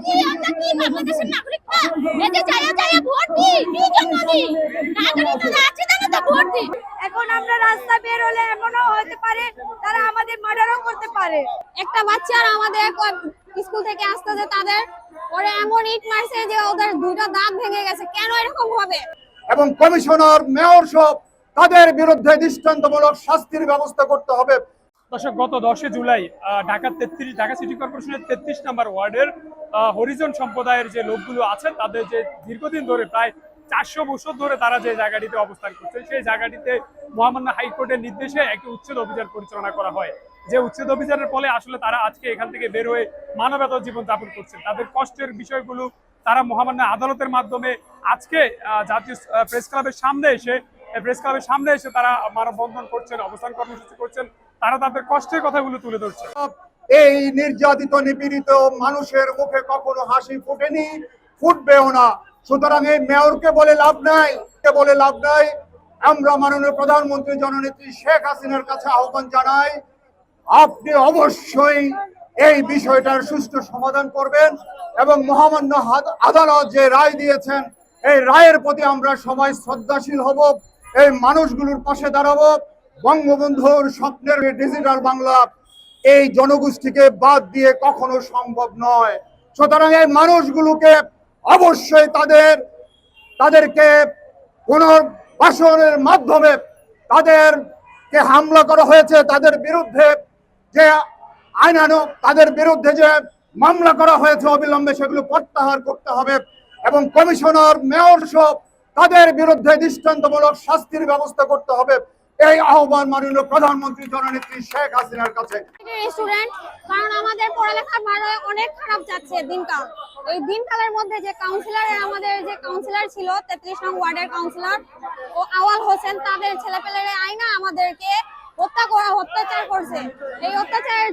কি আমরা কি বাংলাদেশের নাগরিক না? এই যে যায় যায় ভোট দিই, কি জন্য দিই? নাগরিক তো আছে জানো তো ভোট দিই। এখন আমরা রাস্তা বের হলে এমনও হতে পারে তারা আমাদের মার্ডারও করতে পারে। একটা বাচ্চারা আমাদের স্কুল থেকে আসতেছে তাদের ওরা এমন ইট মারছে যে ওদের দুটো দাঁত ভেঙে গেছে। কেন এরকম হবে? এবং কমিশনার মেয়র সব তাদের বিরুদ্ধে দৃষ্টান্তমূলক শাস্তির ব্যবস্থা করতে হবে। দর্শক, গত 10 জুলাই ঢাকা সিটি কর্পোরেশনের 33 নম্বর ওয়ার্ডের হরিজন সম্প্রদায়ের যে লোকগুলো আছে তাদের যে দীর্ঘদিন ধরে প্রায় 400 বছর ধরে তারা যে জায়গাটিতে অবস্থান করছে সেই জায়গাটিতে মহামান্য হাইকোর্টের নির্দেশে একটি উচ্ছেদ অভিযান পরিচালনা করা হয়। যে উচ্ছেদ অভিযানের ফলে আসলে তারা আজকে এখান থেকে বের হয়ে মানবেতর জীবন যাপন করছেন। তাদের কষ্টের বিষয়গুলো তারা মহামান্য আদালতের মাধ্যমে আজকে জাতীয় প্রেস ক্লাবের সামনে এসে তারা মানববন্ধন করছেন, অবস্থান কর্মসূচি করছেন। তারা তাদের কষ্টের কথাগুলো তুলে ধরছে। এই নির্যাতিত নিপীড়িত মানুষের মুখে কখনো হাসি ফোটেনি, ফুটবেও না। সুতরাং এই মেয়রকে বলে লাভ নাই। আমরা মাননীয় প্রধানমন্ত্রী জননেত্রী শেখ হাসিনার কাছে আহ্বান জানাই, আপনি অবশ্যই এই বিষয়টার সুষ্ঠু সমাধান করবেন এবং মহামান্য আদালত যে রায় দিয়েছেন এই রায়ের প্রতি আমরা সবাই শ্রদ্ধাশীল হব, এই মানুষগুলোর পাশে দাঁড়াবো। বঙ্গবন্ধুর স্বপ্নের ডিজিটাল বাংলা এই জনগোষ্ঠীকে বাদ দিয়ে কখনো সম্ভব নয়। সুতরাং এই মানুষগুলোকে অবশ্যই তাদেরকে পুনর্বাসনের মাধ্যমে তাদেরকে হামলা করা হয়েছে, তাদের বিরুদ্ধে যে আইনানুগ তাদের বিরুদ্ধে যে মামলা করা হয়েছে অবিলম্বে সেগুলো প্রত্যাহার করতে হবে এবং কমিশনার মেয়র সব তাদের বিরুদ্ধে দৃষ্টান্তমূলক শাস্তির ব্যবস্থা করতে হবে। এই আহ্বান মাননীয় প্রধানমন্ত্রী জননেত্রী শেখ হাসিনার কাছে। স্টুডেন্ট, কারণ আমাদের পড়ালেখার মান অনেক খারাপ যাচ্ছে দিনকাল। এই দিনকালের মধ্যে যে আমাদের যে কাউন্সিলর ছিল 33 নং ওয়ার্ডের কাউন্সিলর ও আওয়াল হোসেন, তাদের ছেলেপেলেরা আইনা আমাদেরকে অত্যাচার করছে। এই অত্যাচারের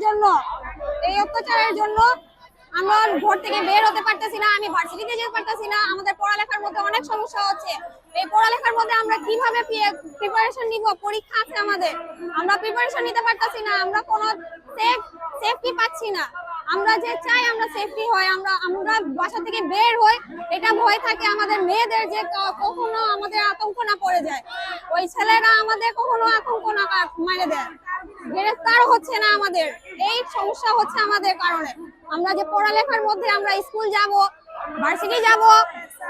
জন্য আমরা ঘর থেকে বের হতে পারতেছি না, আমি ভার্সিটিতে যেতে পারতেছি না। আমাদের পড়ালেখার মধ্যে অনেক সমস্যা হচ্ছে। এই পড়ালেখার মধ্যে আমরা কিভাবে প্রিপারেশন নিব? পরীক্ষা আছে আমাদের, আমরা প্রিপারেশন নিতে পারতেছি না। আমরা কোনো সেফটি পাচ্ছি না। আমরা যে চাই আমরা সেফটি হয়, আমরা বাসা থেকে বের হই, এটা ভয় থাকে আমাদের মেয়েদের যে কখনো আমাদের আতঙ্ক না পড়ে যায়। ওই ছেলেরা আমাদের কখনো আতঙ্ক না মেরে দেয়, গ্রেফতার হচ্ছে না। আমাদের এই সমস্যা হচ্ছে আমাদের কারণে। আমরা যে পড়ালেখার মধ্যে আমরা স্কুল যাব, ভার্সিটি যাব,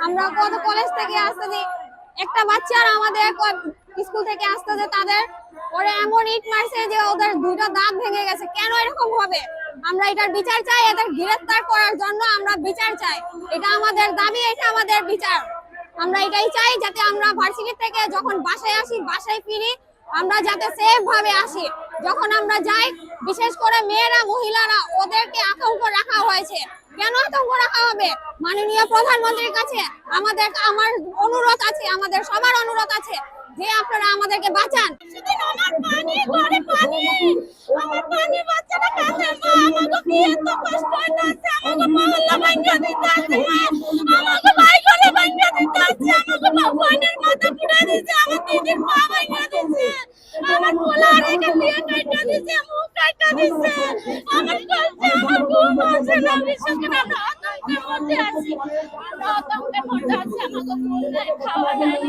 আমরা কত কলেজ থেকে আসতেছি। একটা বাচ্চারা আমাদের স্কুল থেকে আসতেছে তাদের ওরা এমন ইট মারছে যে ওদের দুটো দাঁত ভেঙে গেছে। কেন এরকম হবে? আমরা এটার বিচার চাই। এদের গ্রেফতার করার জন্য আমরা বিচার চাই। এটা আমাদের দাবি, এটা আমাদের বিচার। আমরা এটাই চাই যাতে আমরা ভার্সিটি থেকে যখন বাসায় আসি, বাসায় ফিরি, আমরা যাতে সেফ ভাবে আসি। যখন আমরা যাই, বিশেষ করে মেয়েরা, মহিলারা, ওদেরকে আতঙ্ক রাখা হয়েছে। কেন আতঙ্ক রাখা হবে? মাননীয় প্রধানমন্ত্রীর কাছে আমার অনুরোধ আছে, আমাদের সবার অনুরোধ আছে যে আপনারা আমাদেরকে বাঁচান। আমার পানি বাচ্চাটা কাঁদে, মা আমাকে কি এত কষ্ট হইতাছে, আমাকে মহল্লা ভাঙা দিতাছে, আমাকে বাইকলে ভাঙা দিতাছে, আমাকে পানির মাথা পুড়া দিছে, আমার দিদির পা ভাঙা দিছে, আমার পোলার একে দিয়ে কাটা দিছে, মুখ কাটা দিছে, আমার কলজে আমার ঘুম আসে না। বিশেষ করে আমরা আতঙ্কের মধ্যে আছি, আমাকে ঘুম নাই, খাওয়া নাই।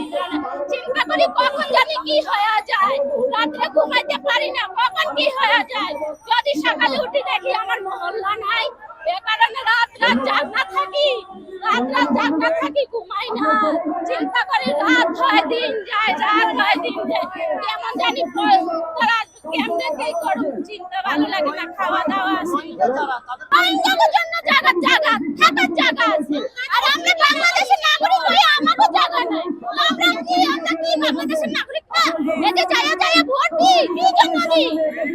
চিন্তা করি কখন জানি কি হয়ে যায়, রাত্রে ঘুমাইতে পারি না, কখন কি হয়ে যায়। যদি সকালে উঠে দেখি আমার মহল্লা নাই, এ কারণে রাত জাগনা থাকি, ঘুমাই না। চিন্তা করি রাত হয় দিন যায়, রাত হয় দিন যায়, কেমন জানি তারা কেমনে কি করুন, চিন্তা ভালো লাগে না। খাওয়া দাওয়া আছে, জন্য থাকার জায়গা আছে, আর আমরা বাংলাদেশের নাগরিক হয়ে আমাকে জায়গা নাই। আমরা কি বাংলাদেশের নাগরিক না? এই যে যায় ভোট দিই, কি জন্য দিই?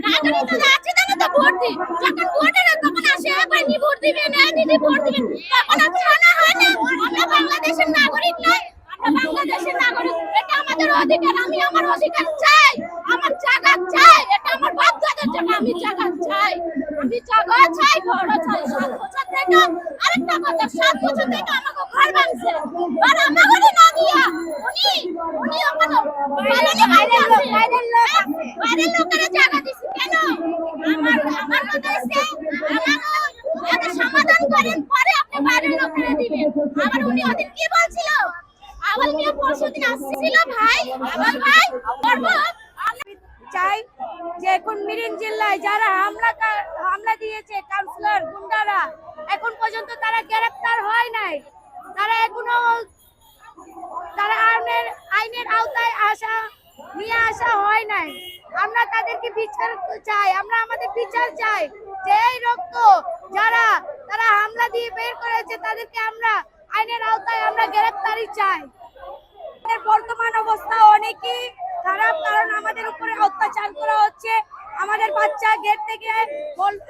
নাগরিক তো আছে জানো তো ভোট দিই। যখন ভোটের তখন আসে আপনি ভোট দিবেন, দিদি ভোট দিবেন, তখন আর মনে হয় না আমরা বাংলাদেশের নাগরিক নয়। আমরা বাংলাদেশের নাগরিক, এটা আমাদের অধিকার। আমি আমার অধিকার চাই, আমার জায়গা চাই, এটা আমার বাপ দাদার জন্য আমি জায়গা চাই, আমি জায়গা চাই, ঘর চাই। 7 বছর থেকে আরেকটা কথা, 7 বছর থেকে আমাকে ঘর ভাঙছে, আর আমাকে না দিয়া উনি ওখানে বাইরের লোকেরা জায়গা দিচ্ছে। কেন? আমার কথা হচ্ছে আমাকে সমাধান করেন, পরে আপনি তারপরে উনি ওদিন কি বলছিল, আওয়াল মিয়া পরশুদিন আসছিল ভাই, আওয়াল ভাই করব। চাই যে এখন মিরিঞ্জ জেলায় যারা হামলা দিয়েছে কাউন্সিলর গুন্ডারা, এখন পর্যন্ত তারা গ্রেফতার হয় নাই। তারা আইনের আওতায় নিয়ে আসা হয় নাই। আমরা তাদেরকে বিচার চাই, আমরা আমাদের বিচার চাই যে এই রক্ত তারা হামলা দিয়ে বের করেছে তাদেরকে আমরা আইনের আওতায় আমরা গ্রেফতারি চাই। আমাদের বর্তমান অবস্থা অনেকই খারাপ, কারণ আমাদের উপরে অত্যাচার করা হচ্ছে। আমাদের বাচ্চা গেট থেকে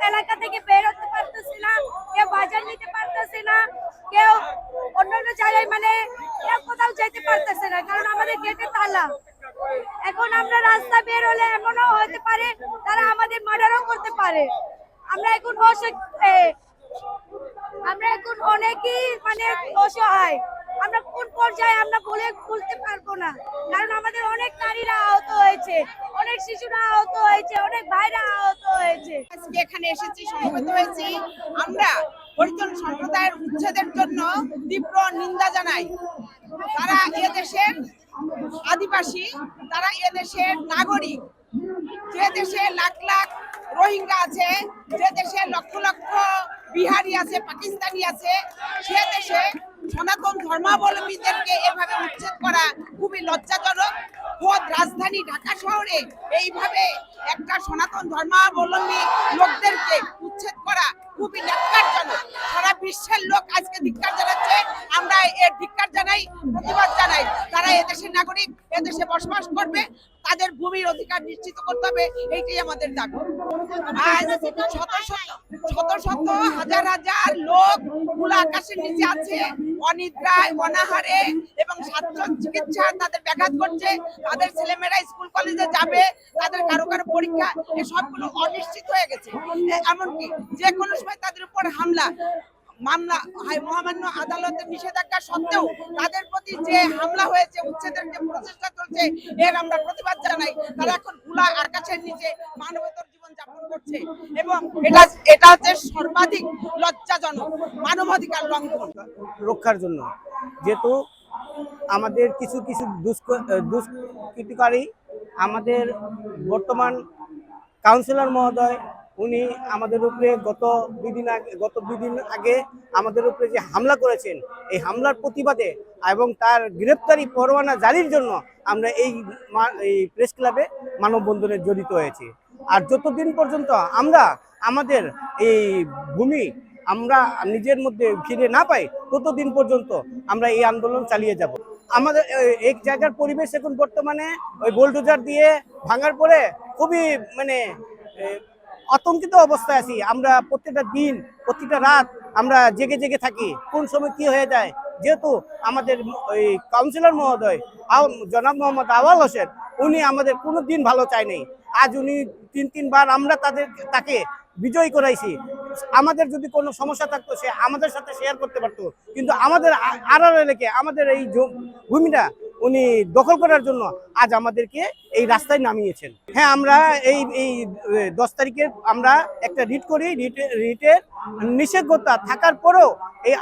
এলাকা থেকে বের হতে পারতেছে না, কেউ বাজার নিতে পারতেছে না, কেউ অন্যান্য জায়গায় কেউ কোথাও যেতে পারতেছে না, কারণ আমাদের গেটে তালা। এখন আমরা রাস্তা বের হলে এমনও হতে পারে তারা আমাদের মার্ডারও করতে পারে। আমরা এখন অনেকই অসহায়। আমরা কোন পর্যায়ে আমরা বলতে পারবো না, কারণ আমাদের অনেক নারীরা আহত হয়েছে, অনেক শিশুরা আহত হয়েছে, অনেক ভাইরা আহত হয়েছে। আজকে এখানে এসেছি, সমবেত হয়েছি। আমরা হরিজন সম্প্রদায়ের উচ্ছেদের জন্য তীব্র নিন্দা জানাই। তারা এদেশের আদিবাসী, তারা এদেশের নাগরিক। যে দেশে লাখ লাখ রোহিঙ্গা আছে, যে দেশে লক্ষ লক্ষ বিহারি আছে, পাকিস্তানি আছে, সে দেশে সনাতন ধর্মাবলম্বীদেরকে এভাবে উচ্ছেদ করা খুবই লজ্জাজনক। খোদ রাজধানী ঢাকা শহরে এইভাবে একটা সনাতন ধর্মাবলম্বী লোকদেরকে উচ্ছেদ করা খুবই ন্যাক্কারজনক। সারা বিশ্বের লোক আজকে ধিক্কার জানাচ্ছে, আমরা এর ধিক্কার জানাই, প্রতিবাদ জানাই। তারা এদেশের নাগরিক, এদেশে বসবাস করবে, তাদের ভূমির অধিকার নিশ্চিত করতে হবে, এইটাই আমাদের দাবি। আজ শত শত হাজার হাজার লোক খোলা আকাশের নিচে আছে, অনিদ্রায়, অনাহারে এবং স্বাস্থ্য চিকিৎসা তাদের ব্যাঘাত করছে। তাদের ছেলেমেয়েরা স্কুল কলেজে যাবে, তাদের কারো কারো পরীক্ষা, এসবগুলো অনিশ্চিত হয়ে গেছে। এমনকি যে কোনো সময় তাদের উপর মামলা মহামান্য আদালতের নিষেধাজ্ঞা সত্ত্বেও তাদের প্রতি যে হামলা হয়েছে, উচ্ছেদের যে প্রচেষ্টা চলছে, এর আমরা প্রতিবাদ জানাই। তারা এখন খোলা আকাশের নিচে মানবেতর জীবন যাপন করছে এবং এটা হচ্ছে সর্বাধিক লজ্জাজনক মানবাধিকার লঙ্ঘন। রক্ষার জন্য, যেহেতু আমাদের কিছু কিছু দুষ্কৃতিকারী, আমাদের বর্তমান কাউন্সিলর মহোদয়, উনি আমাদের উপরে গত দুই দিন আগে আমাদের উপরে যে হামলা করেছেন, এই হামলার প্রতিবাদে এবং তার গ্রেপ্তারি পরোয়ানা জারির জন্য আমরা এই প্রেস ক্লাবে মানববন্ধনে জড়িত হয়েছি। আর যতদিন পর্যন্ত আমরা আমাদের এই ভূমি আমরা নিজের মধ্যে ফিরে না পাই, ততদিন পর্যন্ত আমরা এই আন্দোলন চালিয়ে যাব। আমাদের এক জায়গার পরিবেশ এখন বর্তমানে ওই বুলডোজার দিয়ে ভাঙার পরে খুবই আতঙ্কিত অবস্থায় আছি। আমরা প্রত্যেকটা দিন, প্রত্যেকটা রাত আমরা জেগে জেগে থাকি, কোন সময় কি হয়ে যায়। যেহেতু আমাদের ওই কাউন্সিলর মহোদয় জনাব মোহাম্মদ আওয়াল হোসেন, উনি আমাদের কোনো দিন ভালো চায় নাই। আজ উনি তিনবার আমরা তাকে বিজয় করাইছি। আমাদের যদি কোনো সমস্যা থাকতো, সে আমাদের সাথে শেয়ার করতে পারতো, কিন্তু আমাদের আড়ালে রেখে আমাদের এই ভূমিটা উনি দখল করার জন্য আজ আমাদেরকে এই রাস্তায় নামিয়েছেন। হ্যাঁ, আমরা এই 10 তারিখে আমরা একটা রিট করি। রিটের নিষেধাজ্ঞা থাকার পরেও এই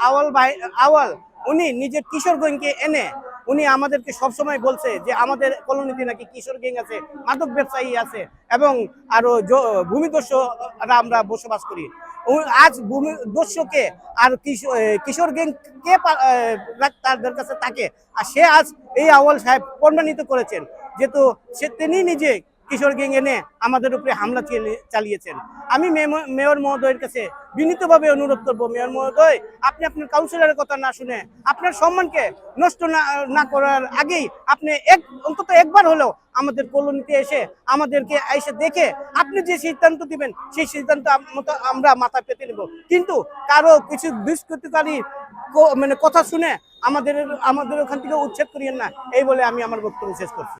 আওয়াল উনি নিজের কিশোরগঞ্জকে এনে উনি আমাদেরকে সবসময় বলছে যে আমাদের কলোনিতে নাকি কিশোর গ্যাং আছে, মাদক ব্যবসায়ী আছে এবং আরো ভূমিদস্যুরা আমরা বসবাস করি। আজ ভূমিদস্যুকে আর কিশোর গ্যাং কে তাদের কাছে থাকে, আর সে আজ এই আওয়াল সাহেব প্রমাণিত করেছেন, যেহেতু তিনি নিজে কিশোর গ্যাং এনে আমাদের উপরে হামলা চালিয়েছেন। আমি মেয়র মহোদয়ের কাছে বিনীতভাবে অনুরোধ করব, মেয়র মহোদয়, আপনি আপনার কাউন্সিলরের কথা না শুনে আপনার সম্মানকে নষ্ট না করার আগেই আপনি অন্তত একবার হলেও আমাদের কলোনিতে এসে আমাদেরকে এসে দেখে আপনি যে সিদ্ধান্ত দিবেন সেই সিদ্ধান্ত আমরা মাথা পেতে নেব, কিন্তু কারো কিছু দুষ্কৃতিকারী কথা শুনে আমাদের ওখান থেকে উচ্ছেদ করিয়েন না, এই বলে আমি আমার বক্তব্য শেষ করছি।